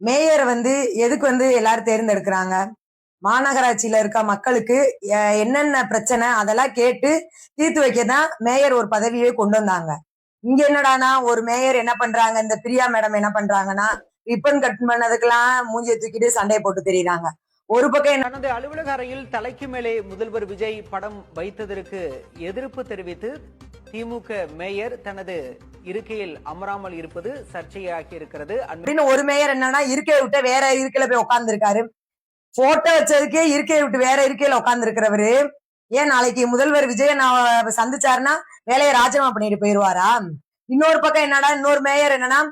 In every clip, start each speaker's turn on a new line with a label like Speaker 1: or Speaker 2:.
Speaker 1: Mayor எதுக்கு எல்லாரும் தேர்ந்தெடுக்கிறாங்க? மாநகராட்சியில இருக்க மக்களுக்கு என்னென்ன பிரச்சனை அதெல்லாம் கேட்டு தீர்த்து வைக்கதான் மேயர் ஒரு பதவியே கொண்டு வந்தாங்க. இங்க என்னடானா ஒரு மேயர் என்ன பண்றாங்க, இந்த பிரியா மேடம் என்ன பண்றாங்கன்னா ரிப்பன் கட் பண்ணதுக்கெல்லாம் மூஞ்சியை தூக்கிட்டு சண்டையை போட்டு தெரியுறாங்க. ஒரு பக்கம் என்ன
Speaker 2: தனது அலுவலக அறையில் தலைக்கு மேலே முதல்வர் விஜய் படம் வைத்ததற்கு எதிர்ப்பு தெரிவித்து திமுக மேயர் தனது இருக்கையில் அமராமல் இருப்பது சர்ச்சையாகி இருக்கிறது.
Speaker 1: அப்படின்னு ஒரு மேயர் என்னன்னா இருக்கையை விட்டு வேற இருக்கையில போய் உட்கார்ந்து இருக்காரு. போட்டோ வச்சதுக்கே இருக்கையை விட்டு வேற இருக்கையில உட்கார்ந்து இருக்கிறவரு ஏன் நாளைக்கு முதல்வர் விஜய் சந்திச்சாருன்னா வேலையை ராஜினாமா பண்ணிட்டு போயிருவாரா? இன்னொரு பக்கம் என்னடா இன்னொரு மேயர் என்னன்னா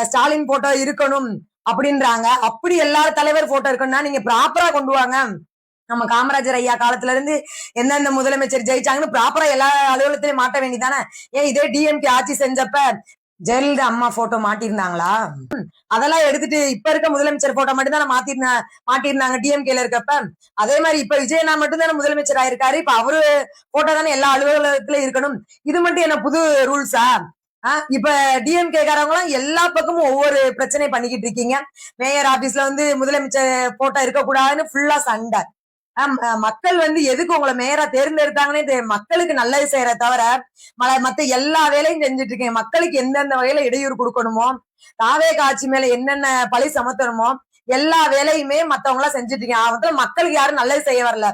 Speaker 1: ஸ்டாலின் போட்டோ இருக்கணும் அப்படின்றாங்க. அப்படி எல்லாரும் தலைவர் போட்டோ இருக்கணும்னா நீங்க ப்ராப்பரா கொண்டு வாங்க. நம்ம காமராஜர் ஐயா காலத்துல இருந்து எந்தெந்த முதலமைச்சர் ஜெயிச்சாங்கன்னு ப்ராப்பரா எல்லா அலுவலகத்திலயும் மாட்ட வேண்டியதானே? ஏன் இதே டிஎம்கே ஆட்சி செஞ்சப்ப ஜெயலலிதா அம்மா போட்டோ மாட்டிருந்தாங்களா? அதெல்லாம் எடுத்துட்டு இப்ப இருக்க முதலமைச்சர் போட்டோ மட்டும் தானே மாட்டிருந்தாங்க டிஎம்கேல இருக்கப்ப. அதே மாதிரி இப்ப விஜயனா மட்டும் தானே முதலமைச்சர் ஆயிருக்காரு. இப்ப அவரு போட்டோ தானே எல்லா அலுவலகத்திலும் இருக்கணும். இது மட்டும் என்ன புது ரூல்ஸா? இப்ப டிஎம்கே காரங்களும் எல்லா பக்கமும் ஒவ்வொரு பிரச்சனை பண்ணிக்கிட்டு இருக்கீங்க. மேயர் ஆபீஸ்ல முதலமைச்சர் போட்டோ இருக்கக்கூடாதுன்னு ஃபுல்லா சண்டை. மக்கள் எதுக்கு உங்களை மேயரா தேர்ந்தெடுத்தாங்கன்னே மக்களுக்கு நல்லது செய்யற தவிர மத்த எல்லா வேலையும் செஞ்சுட்டு இருக்கீங்க. மக்களுக்கு எந்தெந்த வகையில இடையூறு கொடுக்கணுமோ, தாவே காட்சி மேல என்னென்ன பழி சமத்தணுமோ எல்லா வேலையுமே மத்தவங்க எல்லாம் செஞ்சுட்டு இருக்கீங்க. மக்களுக்கு யாரும் நல்லது செய்ய வரல.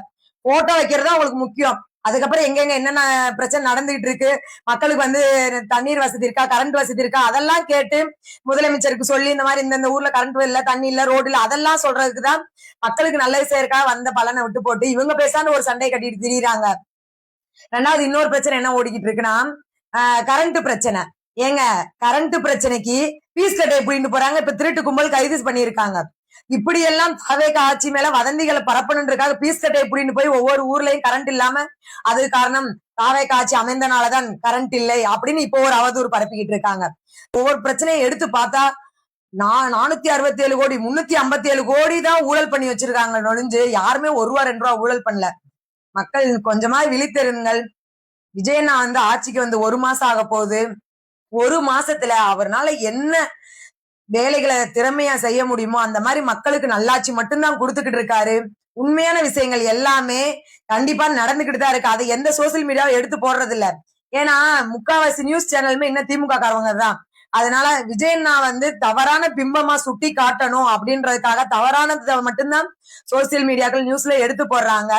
Speaker 1: போட்டோ வைக்கிறதா உங்களுக்கு முக்கியம். அதுக்கப்புறம் எங்கெங்க என்னென்ன பிரச்சனை நடந்துகிட்டு இருக்கு, மக்களுக்கு தண்ணீர் வசதி இருக்கா, கரண்ட் வசதி இருக்கா, அதெல்லாம் கேட்டு முதலமைச்சருக்கு சொல்லி இந்த மாதிரி இந்த ஊர்ல கரண்ட் இல்ல, தண்ணி இல்ல, ரோடு இல்ல, அதெல்லாம் சொல்றதுக்குதான் மக்களுக்கு நல்லது செய்யறக்கா வந்த பலனை விட்டு போட்டு இவங்க பேசாம ஒரு சண்டை கட்டிட்டு திரியிறாங்க. ரெண்டாவது இன்னொரு பிரச்சனை என்ன ஓடிக்கிட்டு இருக்குன்னா கரண்ட் பிரச்சனை. ஏங்க கரண்ட் பிரச்சனைக்கு பீஸ் கட்டை எப்படின்னு போறாங்க. இப்ப திருட்டு கும்பல் கைது பண்ணியிருக்காங்க. இப்படி எல்லாம் தாவேக ஆட்சி மேல வதந்திகளை பரப்பணுன்றதுக்காக பீஸ் கட்டை எப்படின்னு போய் ஒவ்வொரு ஊர்லயும் கரண்ட் இல்லாம அது காரணம் தாவேக ஆட்சி அமைந்தனாலதான் கரண்ட் இல்லை அப்படின்னு இப்போ ஒரு அவதூறு பரப்பிக்கிட்டு இருக்காங்க. ஒவ்வொரு பிரச்சனையை எடுத்து பார்த்தா 467 கோடி 357 கோடி தான் ஊழல் பண்ணி வச்சிருக்காங்க. நொழிஞ்சு யாருமே ₹1 ₹2 ஊழல் பண்ணல. மக்கள் கொஞ்சமா விழித்தெருங்கள். விஜயண்ணா ஆட்சிக்கு 1 மாசம் ஆக போகுது. 1 மாசத்துல அவர்னால என்ன வேலைகளை திறமையா செய்ய முடியுமோ அந்த மாதிரி மக்களுக்கு நல்லாட்சி மட்டும்தான் கொடுத்துக்கிட்டு இருக்காரு. உண்மையான விஷயங்கள் எல்லாமே கண்டிப்பா நடந்துகிட்டு தான் இருக்கு. அதை எந்த சோசியல் மீடியாவும் எடுத்து போடுறது இல்ல. ஏன்னா முக்காவாசி நியூஸ் சேனலுமே இன்னும் திமுக காரவங்க தான். அதனால விஜயண்ணா தவறான பிம்பமா சுட்டி காட்டணும் அப்படின்றதுக்காக தவறானதை மட்டும்தான் சோசியல் மீடியாக்கள் நியூஸ்ல எடுத்து போடுறாங்க.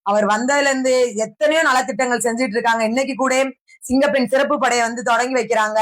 Speaker 1: அவர் வந்ததுல இருந்து எத்தனையோ நலத்திட்டங்கள் செஞ்சுட்டு இருக்காங்க. இன்னைக்கு கூட சிங்கப்பெண் சிறப்பு படையை தொடங்கி வைக்கிறாங்க.